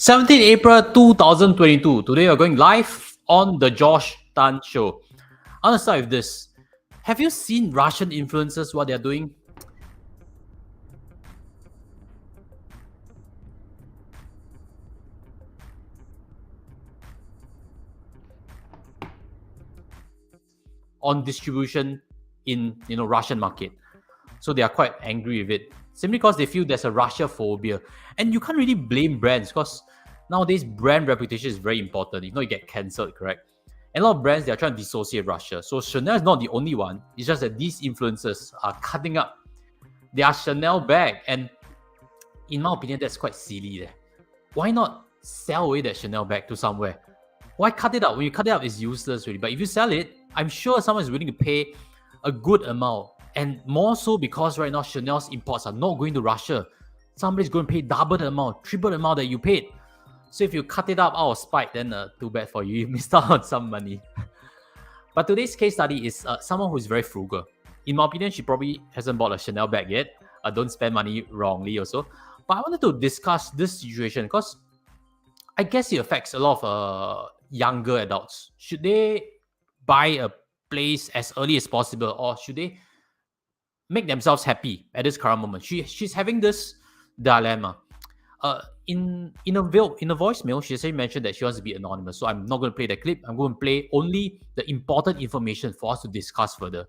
17 April 2022. Today we're going live on the Josh Tan Show. I want to start with this. Have you seen Russian influencers, what they're doing? On distribution in Russian market. So they are quite angry with it. Simply because they feel there's a Russia phobia. And you can't really blame brands because nowadays brand reputation is very important. If not, you get cancelled, correct? And a lot of brands, they're trying to dissociate Russia. So Chanel is not the only one. It's just that these influencers are cutting up their Chanel bag. And in my opinion, that's quite silly there. Why not sell away that Chanel bag to somewhere? Why cut it up? When you cut it up, it's useless really. But if you sell it, I'm sure someone is willing to pay a good amount. And more so because right now Chanel's imports are not going to Russia. Somebody's going to pay double the amount, triple the amount that you paid. So if you cut it up out of spite, then too bad for you. You missed out on some money. But today's case study is someone who is very frugal. In my opinion, she probably hasn't bought a Chanel bag yet. Don't spend money wrongly also. But I wanted to discuss this situation because I guess it affects a lot of younger adults. Should they buy a place as early as possible, or should they make themselves happy at this current moment? She's having this dilemma. In a voicemail, she actually mentioned that she wants to be anonymous. So I'm not going to play the clip. I'm going to play only the important information for us to discuss further.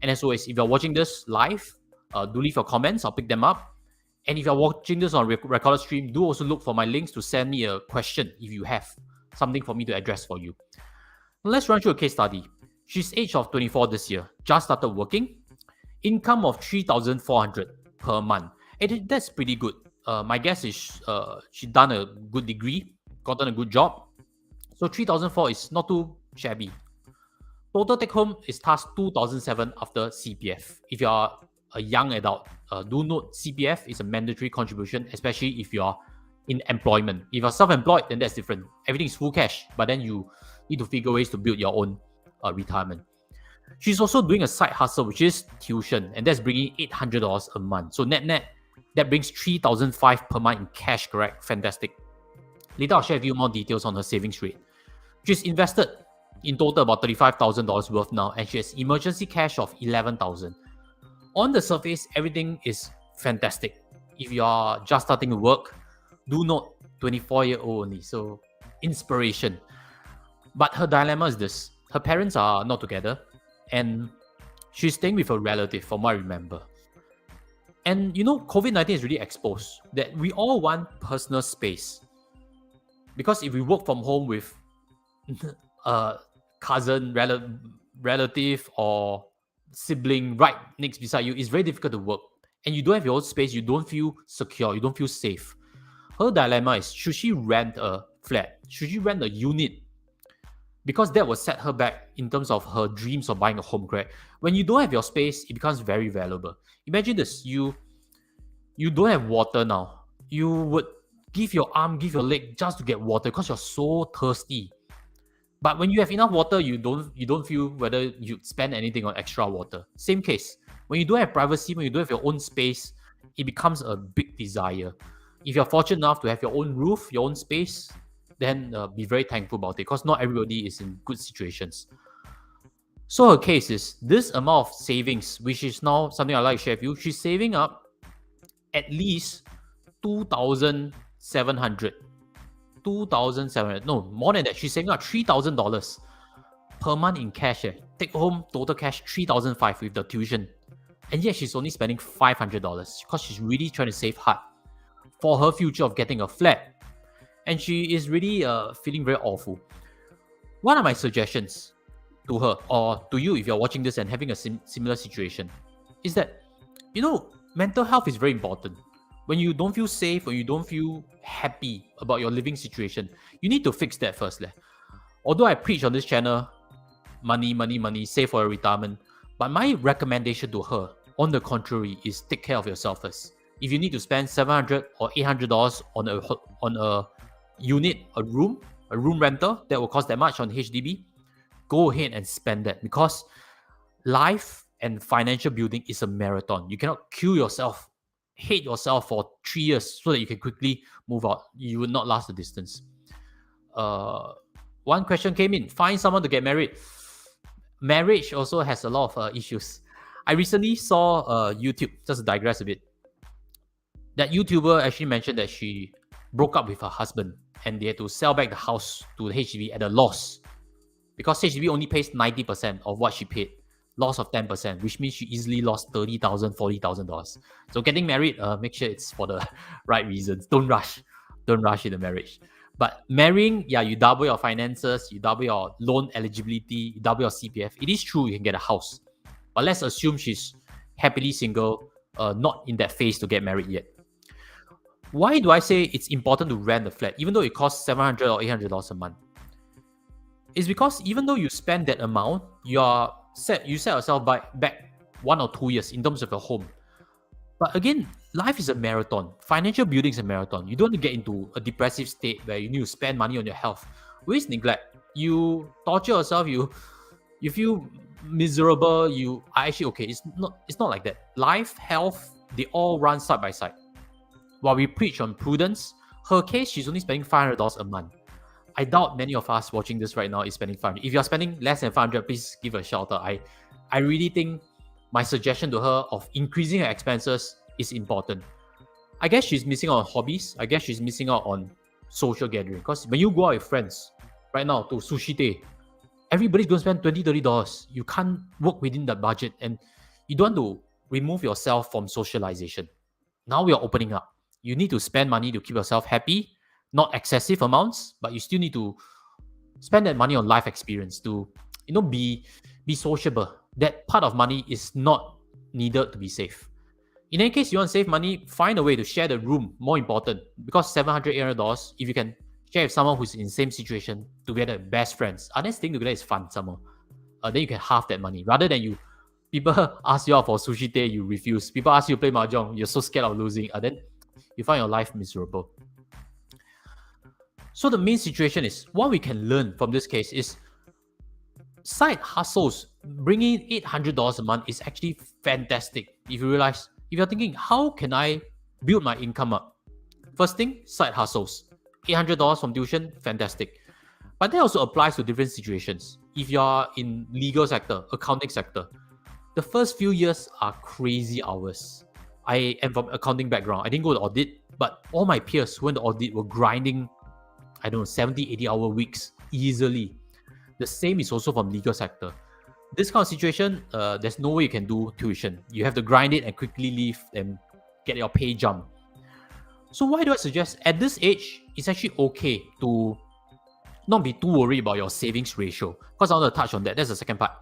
And as always, if you're watching this live, do leave your comments. I'll pick them up. And if you're watching this on recorded stream, do also look for my links to send me a question if you have something for me to address for you. Let's run through a case study. She's age of 24 this year, just started working, income of 3,400 per month. And that's pretty good. My guess is she done a good degree, gotten a good job. So 3,400 is not too shabby. Total take home is task 2,007 after CPF. If you are a young adult, do note CPF is a mandatory contribution, especially if you are in employment. If you're self-employed, then that's different. Everything is full cash, but then you need to figure ways to build your own retirement. She's also doing a side hustle, which is tuition, and that's bringing $800 a month. So net, that brings $3,500 per month in cash, correct? Fantastic. Later, I'll share with you more details on her savings rate. She's invested in total about $35,000 worth now, and she has emergency cash of $11,000. On the surface, everything is fantastic. If you are just starting to work, do note 24-year-old only, so inspiration. But her dilemma is this. Her parents are not together, and she's staying with a relative, from what I remember. And COVID-19 is really exposed that we all want personal space. Because if we work from home with a cousin, relative, or sibling right next beside you, it's very difficult to work. And you don't have your own space, you don't feel secure, you don't feel safe. Her dilemma is, should she rent a flat? Should she rent a unit? Because that will set her back in terms of her dreams of buying a home, correct? When you don't have your space, it becomes very valuable. Imagine this, you don't have water now. You would give your arm, give your leg just to get water because you're so thirsty. But when you have enough water, you don't feel whether you spend anything on extra water. Same case. When you don't have privacy, when you don't have your own space, it becomes a big desire. If you're fortunate enough to have your own roof, your own space, then be very thankful about it because not everybody is in good situations. So her case is this amount of savings, which is now something I'd like to share with you. She's saving up at least 2,700. 2,700. No, more than that. She's saving up $3,000 per month in cash. Take home total cash $3,500 with the tuition. And yet she's only spending $500 because she's really trying to save hard for her future of getting a flat. And she is really feeling very awful. One of my suggestions to her, or to you if you're watching this and having a similar situation, is that, mental health is very important. When you don't feel safe, or you don't feel happy about your living situation, you need to fix that first. Although I preach on this channel, money, save for your retirement, but my recommendation to her, on the contrary, is take care of yourself first. If you need to spend $700 or $800 on a unit, a room rental that will cost that much on HDB, go ahead and spend that, because life and financial building is a marathon. You cannot kill yourself hate yourself for 3 years so that you can quickly move out. You would not last the distance. One question came in: find someone to get married. Marriage also has a lot of issues. I recently saw YouTube, just to digress a bit. That YouTuber actually mentioned that she broke up with her husband and they had to sell back the house to the HDB at a loss because HDB only pays 90% of what she paid, loss of 10%, which means she easily lost $30,000, $40,000. So getting married, make sure it's for the right reasons. Don't rush in the marriage. But marrying, yeah, you double your finances, you double your loan eligibility, you double your CPF. It is true you can get a house. But let's assume she's happily single, not in that phase to get married yet. Why do I say it's important to rent a flat, even though it costs $700 or $800 a month? It's because even though you spend that amount, you set yourself back 1 or 2 years in terms of your home. But again, life is a marathon. Financial building is a marathon. You don't want to get into a depressive state where you need to spend money on your health. Waste neglect. You torture yourself. You feel miserable. You are actually okay. It's not like that. Life, health, they all run side by side. While we preach on prudence, her case, she's only spending $500 a month. I doubt many of us watching this right now is spending $500. If you're spending less than $500, please give her a shout out. I really think my suggestion to her of increasing her expenses is important. I guess she's missing out on hobbies. I guess she's missing out on social gathering. Because when you go out with friends right now to Sushi Day, everybody's going to spend $20, $30. You can't work within that budget and you don't want to remove yourself from socialization. Now we are opening up. You need to spend money to keep yourself happy, not excessive amounts, but you still need to spend that money on life experience to, be sociable. That part of money is not needed to be safe. In any case, you want to save money, find a way to share the room. More important, because $700, $800, if you can share with someone who's in the same situation together, best friends, then staying together is fun somehow. Then you can halve that money rather than people ask you out for Sushi Day, you refuse. People ask you to play mahjong, you're so scared of losing. Then you find your life miserable. So the main situation is, what we can learn from this case is side hustles. Bringing $800 a month is actually fantastic. If you realize, if you're thinking, how can I build my income up? First thing, side hustles. $800 from tuition, fantastic. But that also applies to different situations. If you're in legal sector, accounting sector, the first few years are crazy hours. I am from accounting background. I didn't go to audit, but all my peers who went to audit were grinding, 70, 80-hour weeks easily. The same is also from legal sector. This kind of situation, there's no way you can do tuition. You have to grind it and quickly leave and get your pay jump. So why do I suggest at this age, it's actually okay to not be too worried about your savings ratio? Because I want to touch on that. That's the second part.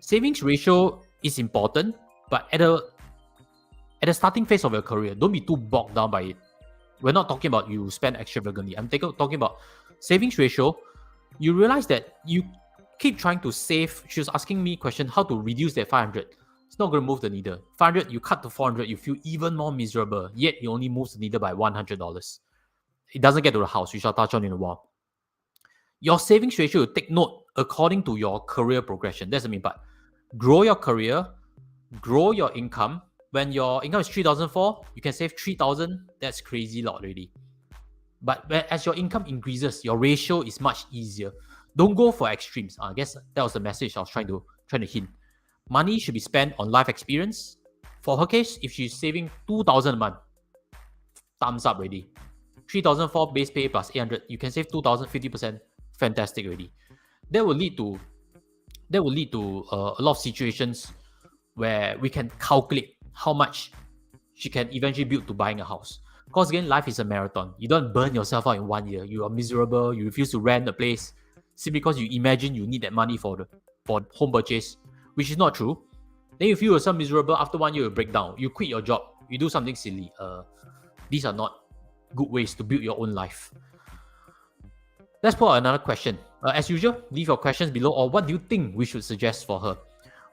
Savings ratio is important, but at the starting phase of your career, don't be too bogged down by it. We're not talking about you spend extravagantly. I'm talking about savings ratio. You realize that you keep trying to save. She was asking me question how to reduce that 500. It's not going to move the needle. 500, you cut to 400, you feel even more miserable. Yet you only move the needle by $100. It doesn't get to the house. We shall touch on in a while. Your savings ratio, take note according to your career progression. That's the main part. Grow your career, grow your income. When your income is $3,004, you can save $3,000. That's crazy lot already. But as your income increases, your ratio is much easier. Don't go for extremes. I guess that was the message I was trying to hint. Money should be spent on life experience. For her case, if she's saving $2,000 a month, thumbs up already. $3,004 base pay plus $800, you can save $2,000, 50%. Fantastic already. That will lead to a lot of situations where we can calculate how much she can eventually build to buying a house. Because again, life is a marathon. You don't burn yourself out in 1 year. You are miserable. You refuse to rent a place simply because you imagine you need that money for home purchase, which is not true. Then you feel yourself miserable. After 1 year, you break down. You quit your job. You do something silly. These are not good ways to build your own life. Let's put out another question. As usual, leave your questions below, or what do you think we should suggest for her?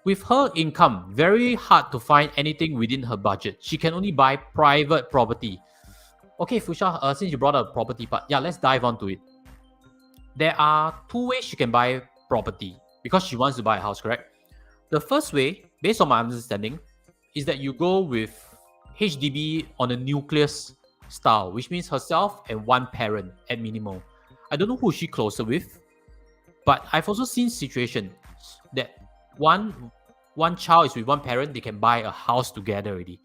With her income, very hard to find anything within her budget. She can only buy private property. Okay, Fusha, since you brought up property part, let's dive onto it. There are two ways she can buy property because she wants to buy a house, correct? The first way, based on my understanding, is that you go with HDB on a nucleus style, which means herself and one parent at minimum. I don't know who she closer with, but I've also seen situations that one child is with one parent, they can buy a house together already.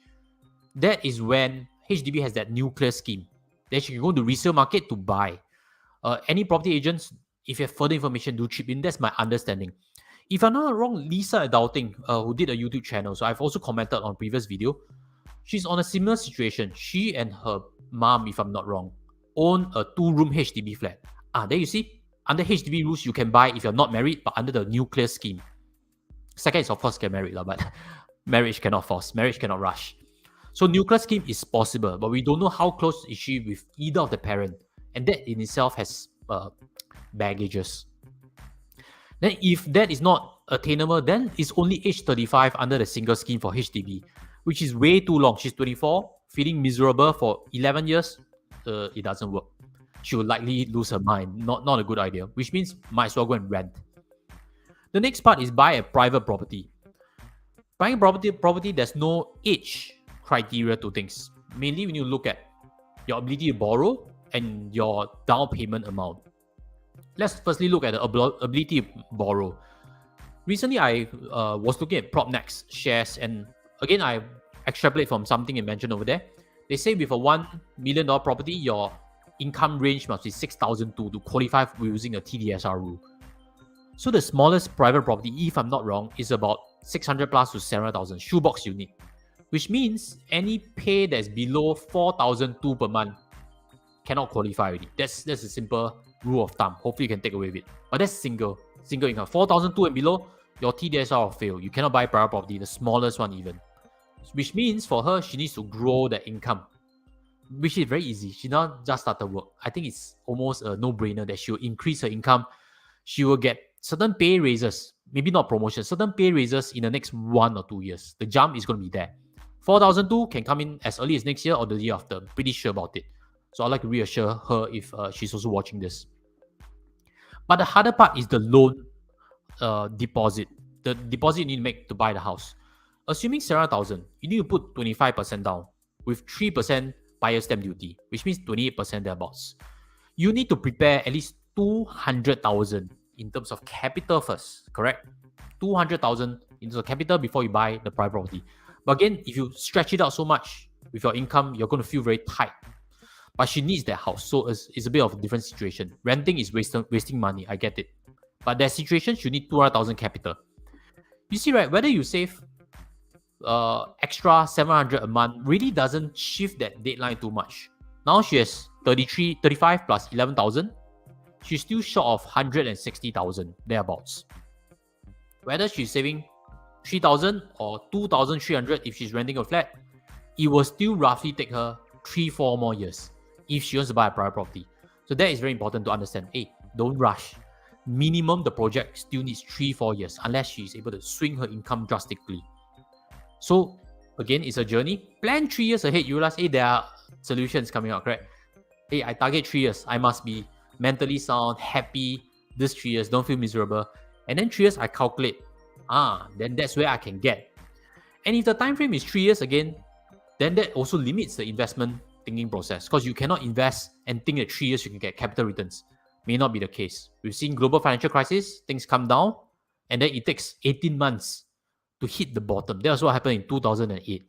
That is when HDB has that nucleus scheme. Then she can go to resale market to buy. Any property agents, if you have further information, do chip in. That's my understanding. If I'm not wrong, Lisa Adulting, who did a YouTube channel, so I've also commented on previous video, she's on a similar situation. She and her mom, if I'm not wrong, own a 2-room HDB flat. There you see, under HDB rules, you can buy if you're not married, but under the nucleus scheme. Second is, of course, get married, but marriage cannot force, marriage cannot rush. So nucleus scheme is possible, but we don't know how close is she with either of the parent. And that in itself has baggages. Then if that is not attainable, then it's only age 35 under the single scheme for HDB, which is way too long. She's 24, feeling miserable for 11 years. It doesn't work. She will likely lose her mind. Not a good idea, which means might as well go and rent. The next part is buy a private property. Buying property, there's no age criteria to things. Mainly when you look at your ability to borrow and your down payment amount. Let's firstly look at the ability to borrow. Recently, I was looking at PropNext shares, and again, I extrapolate from something I mentioned over there. They say with a $1 million property, your income range must be 6,002 to qualify for using a TDSR rule. So the smallest private property, if I'm not wrong, is about 600 plus to 700,000 shoebox unit, which means any pay that's below 4,002 per month cannot qualify already. That's a simple rule of thumb. Hopefully you can take away with it. But that's single income. 4,002 and below, your TDSR will fail. You cannot buy private property, the smallest one even. Which means for her, she needs to grow the income, which is very easy. She not just started work. I think it's almost a no-brainer that she will increase her income. She will get certain pay raises, maybe not promotion, certain pay raises in the next 1 or 2 years. The jump is going to be there. 4,002 can come in as early as next year or the year after. I'm pretty sure about it. So I'd like to reassure her if she's also watching this. But the harder part is the loan deposit. The deposit you need to make to buy the house. Assuming 700,000, you need to put 25% down with 3% buyer stamp duty, which means 28% thereabouts. You need to prepare at least 200,000 in terms of capital first, correct? 200,000 in terms of capital before you buy the private property. But again, if you stretch it out so much with your income, you're going to feel very tight. But she needs that house, so it's a bit of a different situation. Renting is wasting money, I get it. But that situation, you need 200,000 capital. You see, right, whether you save extra 700 a month really doesn't shift that deadline too much. Now she has 35 plus 11,000. She's still short of 160,000 thereabouts. Whether she's saving 3,000 or 2,300 if she's renting a flat, it will still roughly take her 3-4 more years if she wants to buy a private property. So that is very important to understand. Hey, don't rush. Minimum the project still needs 3-4 years unless she's able to swing her income drastically. So again, it's a journey. Plan 3 years ahead. You realize, hey, there are solutions coming out, correct? Hey, I target 3 years. I must be mentally sound, happy this 3 years, don't feel miserable. And then 3 years, I calculate, then that's where I can get. And if the time frame is 3 years again, then that also limits the investment thinking process because you cannot invest and think that 3 years you can get capital returns. May not be the case. We've seen global financial crisis, things come down, and then it takes 18 months to hit the bottom. That was what happened in 2008.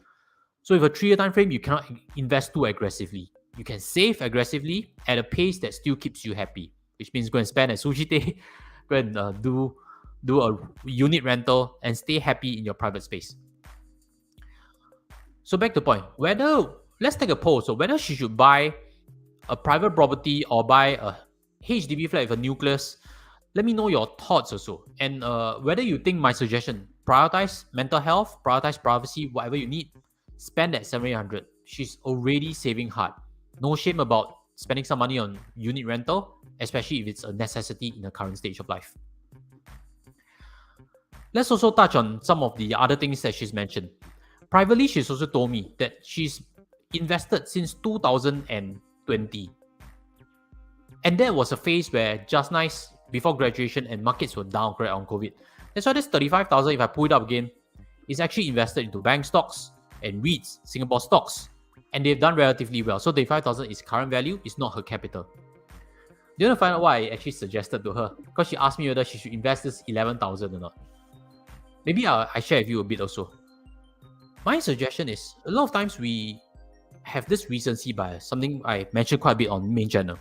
So with a 3-year time frame, you cannot invest too aggressively. You can save aggressively at a pace that still keeps you happy, which means go and spend at Sushi Tei, go and do a unit rental and stay happy in your private space. So back to the point, let's take a poll. So whether she should buy a private property or buy a HDB flat with a nucleus, let me know your thoughts also. And whether you think my suggestion, prioritize mental health, prioritize privacy, whatever you need, spend that 700. She's already saving hard. No shame about spending some money on unit rental, especially if it's a necessity in the current stage of life. Let's also touch on some of the other things that she's mentioned. Privately, she's also told me that she's invested since 2020. And that was a phase where just nice before graduation and markets were down correct on COVID. That's why this 35,000, if I pull it up again, is actually invested into bank stocks and REITs, Singapore stocks. And they've done relatively well. So 35,000 is current value, it's not her capital. Do you want to find out what I actually suggested to her? Because she asked me whether she should invest this 11,000 or not. Maybe I share with you a bit also. My suggestion is, a lot of times we have this recency bias, something I mentioned quite a bit on main channel,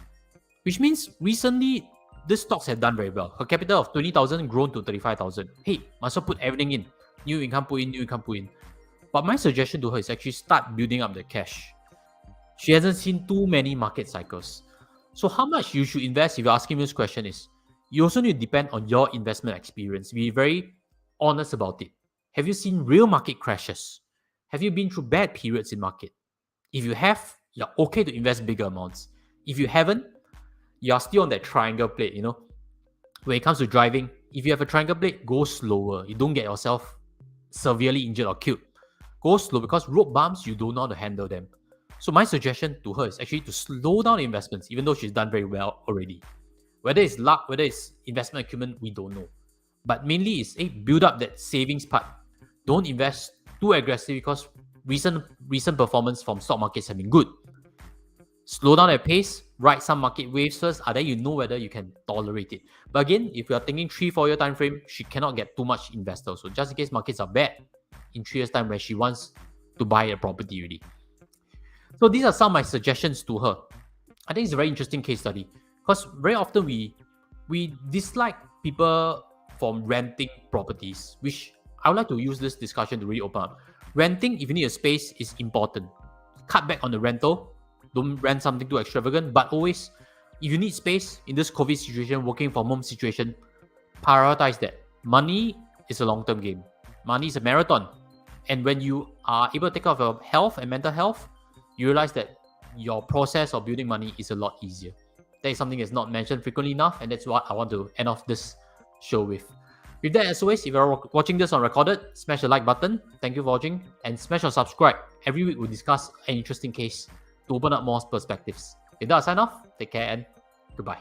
which means recently these stocks have done very well. Her capital of 20,000 grown to 35,000. Hey, might as well put everything in. New income put in. But my suggestion to her is actually start building up the cash. She hasn't seen too many market cycles. So how much you should invest, if you're asking me this question, is you also need to depend on your investment experience. Be very honest about it. Have you seen real market crashes? Have you been through bad periods in market? If you have, you're okay to invest bigger amounts. If you haven't, you're still on that triangle plate, When it comes to driving, if you have a triangle plate, go slower. You don't get yourself severely injured or killed. Go slow, because road bumps, you don't know how to handle them. So my suggestion to her is actually to slow down investments, even though she's done very well already. Whether it's luck, whether it's investment acumen, we don't know. But mainly it's build up that savings part. Don't invest too aggressively, because recent performance from stock markets have been good. Slow down at pace, ride some market waves first, and then you know whether you can tolerate it. But again, if you are thinking 3-4 year time frame, she cannot get too much investor. So just in case markets are bad in 3 years time when she wants to buy a property already. So these are some of my suggestions to her. I think it's a very interesting case study, because very often we dislike people from renting properties, which I would like to use this discussion to really open up. Renting, if you need a space, is important. Cut back on the rental. Don't rent something too extravagant. But always, if you need space in this COVID situation, working from home situation, prioritize that. Money is a long-term game. Money is a marathon. And when you are able to take care of your health and mental health, you realize that your process of building money is a lot easier. That is something that's not mentioned frequently enough, and that's what I want to end off this show with. With that, as always, if you're watching this on recorded, smash the like button. Thank you for watching, and smash or subscribe. Every week we'll discuss an interesting case to open up more perspectives. With that, I sign off. Take care and goodbye.